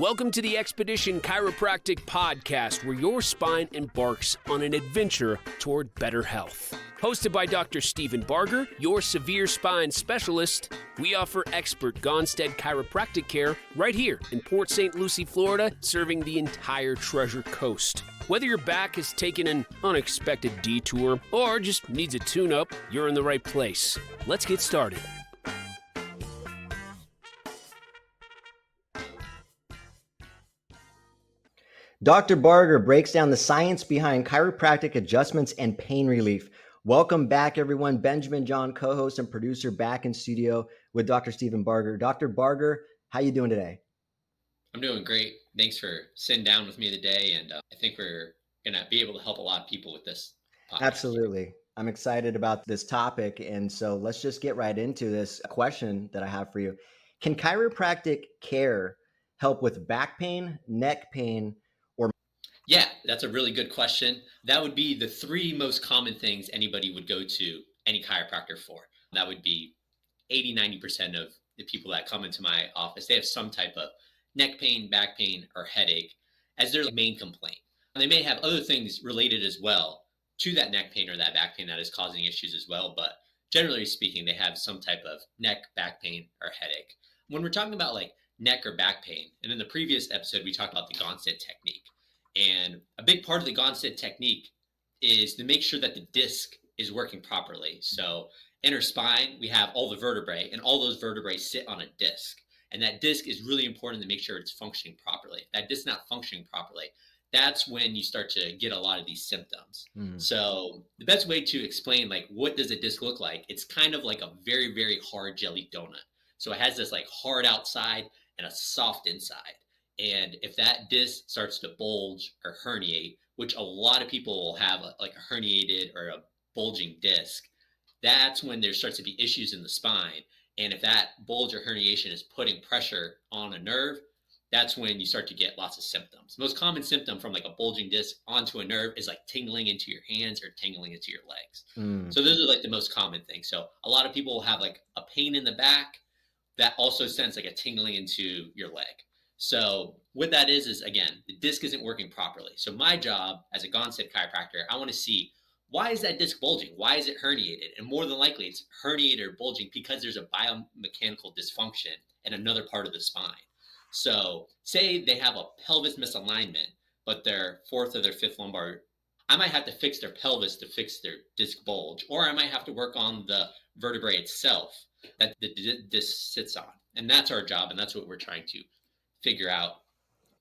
Welcome to the Expedition Chiropractic podcast, where your spine embarks on an adventure toward better health. Hosted by Dr. Stephen Barger, your severe spine specialist, we offer expert Gonstead chiropractic care right here in Port St. Lucie, Florida, serving the entire Treasure Coast. Whether your back has taken an unexpected detour or just needs a tune-up, you're in the right place. Let's get started. Dr. Barger breaks down the science behind chiropractic adjustments and pain relief. Welcome back, everyone. Benjamin John, co-host and producer, back in studio with Dr. Stephen Barger. Dr. Barger, how you doing today? I'm doing great. Thanks for sitting down with me today, and I think we're going to be able to help a lot of people with this podcast. Absolutely. I'm excited about this topic, and so let's just get right into this question that I have for you. Can chiropractic care help with back pain, neck pain, Yeah, that's a really good question. That would be the three most common things anybody would go to any chiropractor for. That would be 80-90% of the people that come into my office. They have some type of neck pain, back pain, or headache as their main complaint. They may have other things related as well to that neck pain or that back pain that is causing issues as well. But generally speaking, they have some type of neck, back pain, or headache. When we're talking about like neck or back pain, and in the previous episode, we talked about the Gonstead technique. And a big part of the Gonstead technique is to make sure that the disc is working properly. So in our spine, we have all the vertebrae, and all those vertebrae sit on a disc. And that disc is really important to make sure it's functioning properly. If that disc not functioning properly, that's when you start to get a lot of these symptoms. So the best way to explain, like, what does a disc look like? It's kind of like a very, very hard jelly donut. So it has this like hard outside and a soft inside. And if that disc starts to bulge or herniate, which a lot of people will have like a herniated or a bulging disc, that's when there starts to be issues in the spine. And if that bulge or herniation is putting pressure on a nerve, that's when you start to get lots of symptoms. Most common symptom from like a bulging disc onto a nerve is like tingling into your hands or tingling into your legs. So those are like the most common things. So a lot of people will have like a pain in the back that also sends like a tingling into your leg. So what that is again, the disc isn't working properly. So my job as a Gonstead chiropractor, I want to see, why is that disc bulging? Why is it herniated? And more than likely it's herniated or bulging because there's a biomechanical dysfunction in another part of the spine. So say they have a pelvis misalignment, but their fourth or their fifth lumbar, I might have to fix their pelvis to fix their disc bulge, or I might have to work on the vertebrae itself that the disc sits on. And that's our job, and that's what we're trying to figure out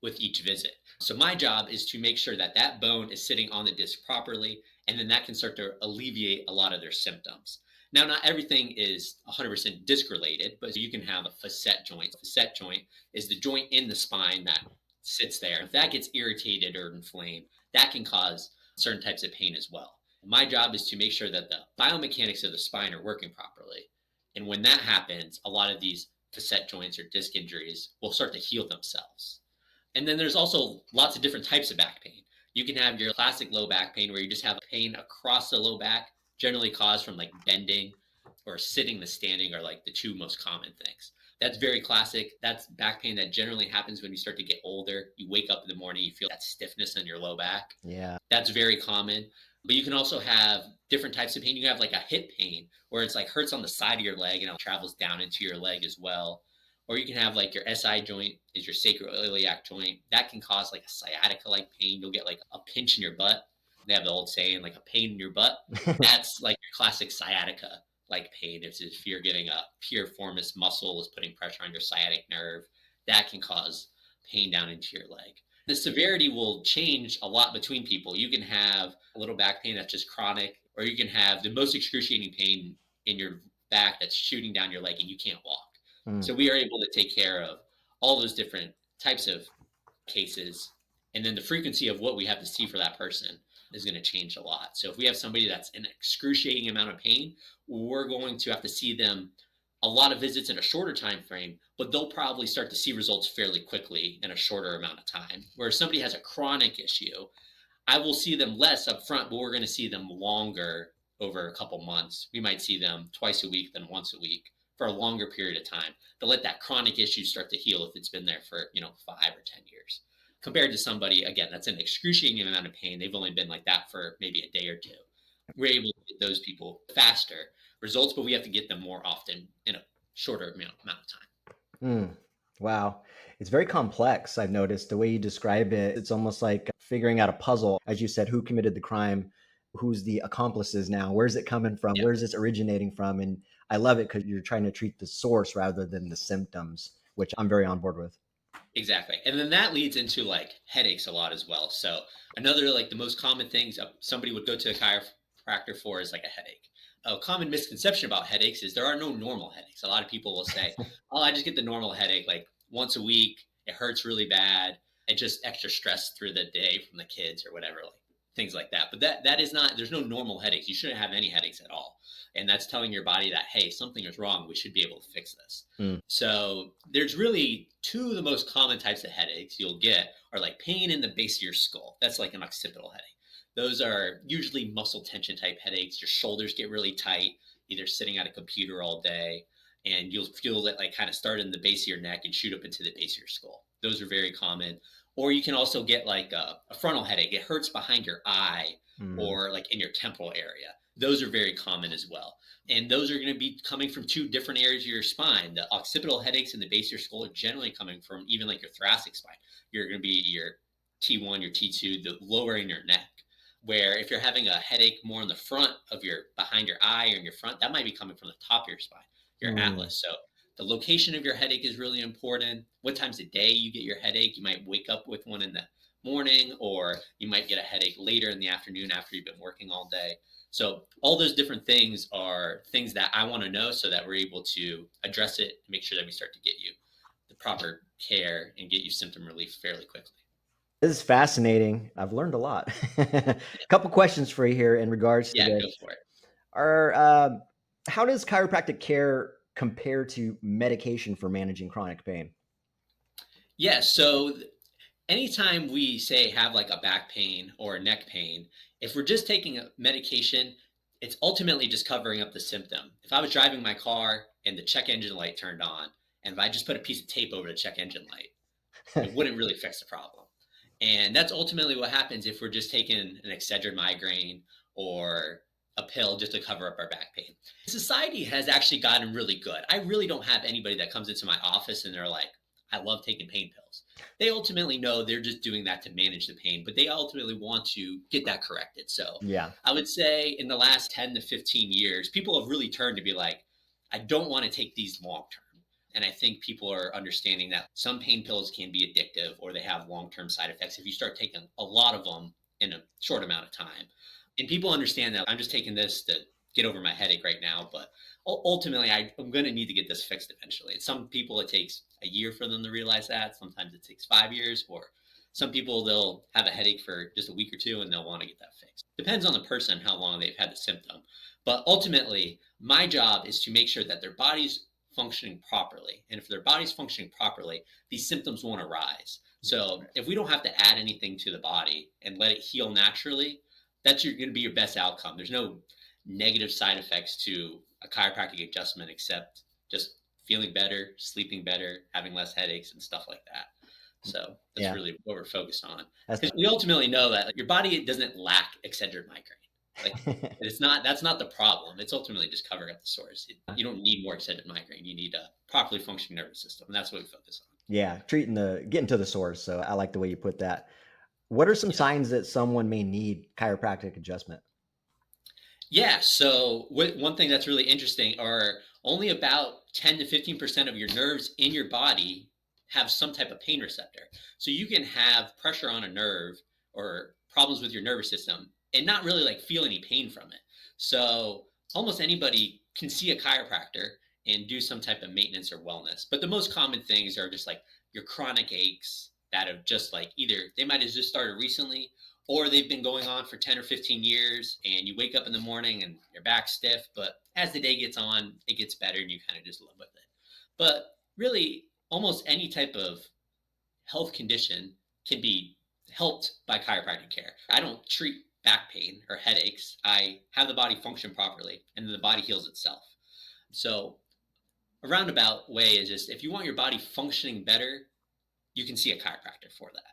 with each visit. So my job is to make sure that that bone is sitting on the disc properly, and then that can start to alleviate a lot of their symptoms. Now, not everything is 100% disc related, but you can have a facet joint. Facet joint is the joint in the spine that sits there. If that gets irritated or inflamed, that can cause certain types of pain as well. My job is to make sure that the biomechanics of the spine are working properly. And when that happens, a lot of these facet joints or disc injuries will start to heal themselves. And then there's also lots of different types of back pain. You can have your classic low back pain where you just have pain across the low back, generally caused from like bending or sitting to standing are like the two most common things. That's very classic. That's back pain that generally happens when you start to get older. You wake up in the morning, you feel that stiffness in your low back. Yeah. That's very common. But you can also have different types of pain. You have like a hip pain where it's like hurts on the side of your leg and it travels down into your leg as well. Or you can have like your SI joint is your sacroiliac joint. That can cause like a sciatica-like pain. You'll get like a pinch in your butt. They have the old saying, like a pain in your butt. That's like your classic sciatica-like pain. If you're getting a piriformis muscle is putting pressure on your sciatic nerve, that can cause pain down into your leg. The severity will change a lot between people. You can have a little back pain that's just chronic, or you can have the most excruciating pain in your back that's shooting down your leg and you can't walk. So we are able to take care of all those different types of cases. And then the frequency of what we have to see for that person is going to change a lot. So if we have somebody that's in excruciating amount of pain, we're going to have to see them a lot of visits in a shorter time frame, but they'll probably start to see results fairly quickly in a shorter amount of time. Where if somebody has a chronic issue, I will see them less up front, but we're going to see them longer over a couple months. We might see them twice a week than once a week for a longer period of time to let that chronic issue start to heal if it's been there for, 5 or 10 years. Compared to somebody, again, that's an excruciating amount of pain. They've only been like that for maybe a day or two. We're able to get those people faster results, but we have to get them more often in a shorter amount of time. Wow. It's very complex. I've noticed the way you describe it. It's almost like figuring out a puzzle. As you said, who committed the crime? Who's the accomplices now? Where's it coming from? Yeah. Where's this originating from? And I love it because you're trying to treat the source rather than the symptoms, which I'm very on board with. Exactly. And then that leads into like headaches a lot as well. So another like the most common things somebody would go to a chiropractor for is like a headache. A common misconception about headaches is there are no normal headaches. A lot of people will say, "Oh, I just get the normal headache like once a week. It hurts really bad. And just extra stress through the day from the kids or whatever, like things like that." But that is not. There's no normal headaches. You shouldn't have any headaches at all. And that's telling your body that, hey, something is wrong. We should be able to fix this. So there's really two of the most common types of headaches you'll get are like pain in the base of your skull. That's like an occipital headache. Those are usually muscle tension type headaches. Your shoulders get really tight, either sitting at a computer all day, and you'll feel it like kind of start in the base of your neck and shoot up into the base of your skull. Those are very common. Or you can also get like a frontal headache. It hurts behind your eye or like in your temporal area. Those are very common as well. And those are going to be coming from two different areas of your spine. The occipital headaches in the base of your skull are generally coming from even like your thoracic spine. You're going to be your T1, your T2, the lower in your neck. Where if you're having a headache more in the front of your, behind your eye or in your front, that might be coming from the top of your spine, your atlas. So the location of your headache is really important. What times of day you get your headache. You might wake up with one in the morning, or you might get a headache later in the afternoon after you've been working all day. So all those different things are things that I want to know so that we're able to address it and make sure that we start to get you the proper care and get you symptom relief fairly quickly. This is fascinating. I've learned a lot. A couple questions for you here in regards to this. Go for it. How does chiropractic care compare to medication for managing chronic pain? Yeah, so anytime we say have like a back pain or a neck pain, if we're just taking a medication, it's ultimately just covering up the symptom. If I was driving my car and the check engine light turned on, and if I just put a piece of tape over the check engine light, it wouldn't really fix the problem. And that's ultimately what happens if we're just taking an Excedrin migraine or a pill just to cover up our back pain. Society has actually gotten really good. I really don't have anybody that comes into my office and they're like, I love taking pain pills. They ultimately know they're just doing that to manage the pain, but they ultimately want to get that corrected. So Yeah. I would say in the last 10 to 15 years, people have really turned to be like, I don't want to take these long term. And I think people are understanding that some pain pills can be addictive or they have long-term side effects if you start taking a lot of them in a short amount of time. And people understand that I'm just taking this to get over my headache right now, but ultimately I'm going to need to get this fixed eventually. And some people, it takes a year for them to realize that. Sometimes it takes 5 years, or some people, they'll have a headache for just a week or two and they'll want to get that fixed. Depends on the person, how long they've had the symptom. But ultimately, my job is to make sure that their body's functioning properly. And if their body's functioning properly, these symptoms won't arise. So if we don't have to add anything to the body and let it heal naturally, that's going to be your best outcome. There's no negative side effects to a chiropractic adjustment except just feeling better, sleeping better, having less headaches and stuff like that. So that's really what we're focused on. Because we ultimately know that your body doesn't lack Excedrin migraine. Like that's not the problem. It's ultimately just covering up the source. You don't need more Excedrin migraine. You need a properly functioning nervous system. And that's what we focus on. Yeah. Getting to the source. So I like the way you put that. What are some signs that someone may need chiropractic adjustment? Yeah. So one thing that's really interesting are only about 10 to 15% of your nerves in your body have some type of pain receptor. So you can have pressure on a nerve or problems with your nervous system and not really like feel any pain from it. So almost anybody can see a chiropractor and do some type of maintenance or wellness. But the most common things are just like your chronic aches that have just like either they might have just started recently or they've been going on for 10 or 15 years and you wake up in the morning and your back's stiff, but as the day gets on, it gets better and you kind of just live with it. But really, almost any type of health condition can be helped by chiropractic care. I don't treat back pain or headaches. I have the body function properly and then the body heals itself. So a roundabout way is just if you want your body functioning better, you can see a chiropractor for that.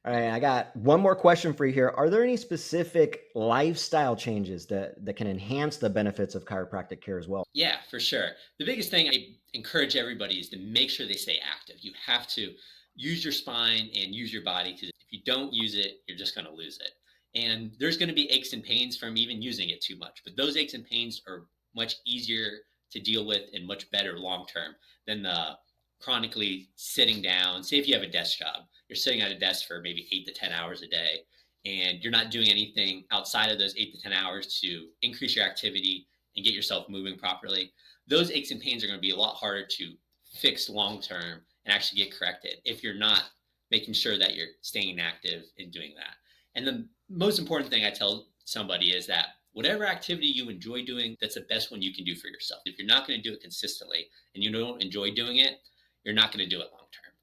All right, I got one more question for you here. Are there any specific lifestyle changes that can enhance the benefits of chiropractic care as well? Yeah, for sure. The biggest thing I encourage everybody is to make sure they stay active. You have to use your spine and use your body, because if you don't use it, you're just going to lose it. And there's going to be aches and pains from even using it too much. But those aches and pains are much easier to deal with and much better long term than the chronically sitting down. Say if you have a desk job, you're sitting at a desk for maybe 8 to 10 hours a day, and you're not doing anything outside of those 8 to 10 hours to increase your activity and get yourself moving properly. Those aches and pains are going to be a lot harder to fix long term and actually get corrected if you're not making sure that you're staying active and doing that. And the most important thing I tell somebody is that whatever activity you enjoy doing, that's the best one you can do for yourself. If you're not going to do it consistently and you don't enjoy doing it, you're not going to do it long term.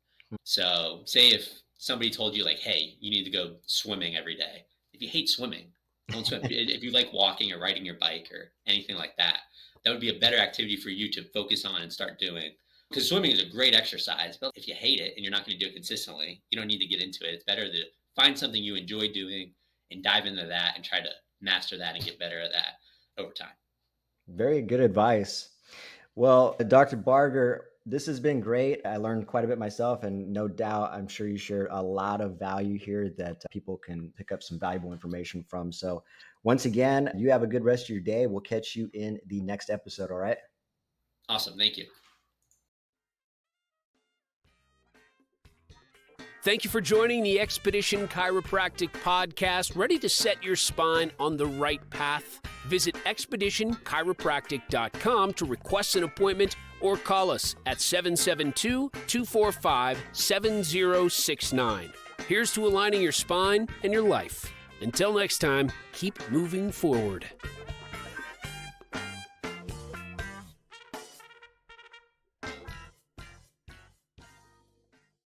So say if somebody told you like, hey, you need to go swimming every day. If you hate swimming, don't swim. If you like walking or riding your bike or anything like that, that would be a better activity for you to focus on and start doing. Because swimming is a great exercise, but if you hate it and you're not going to do it consistently, you don't need to get into it. It's better to find something you enjoy doing and dive into that and try to master that and get better at that over time. Very good advice. Well, Dr. Barger, this has been great. I learned quite a bit myself, and no doubt, I'm sure you shared a lot of value here that people can pick up some valuable information from. So once again, you have a good rest of your day. We'll catch you in the next episode. All right. Awesome. Thank you. Thank you for joining the Expedition Chiropractic podcast. Ready to set your spine on the right path? Visit expeditionchiropractic.com to request an appointment or call us at 772-245-7069. Here's to aligning your spine and your life. Until next time, keep moving forward.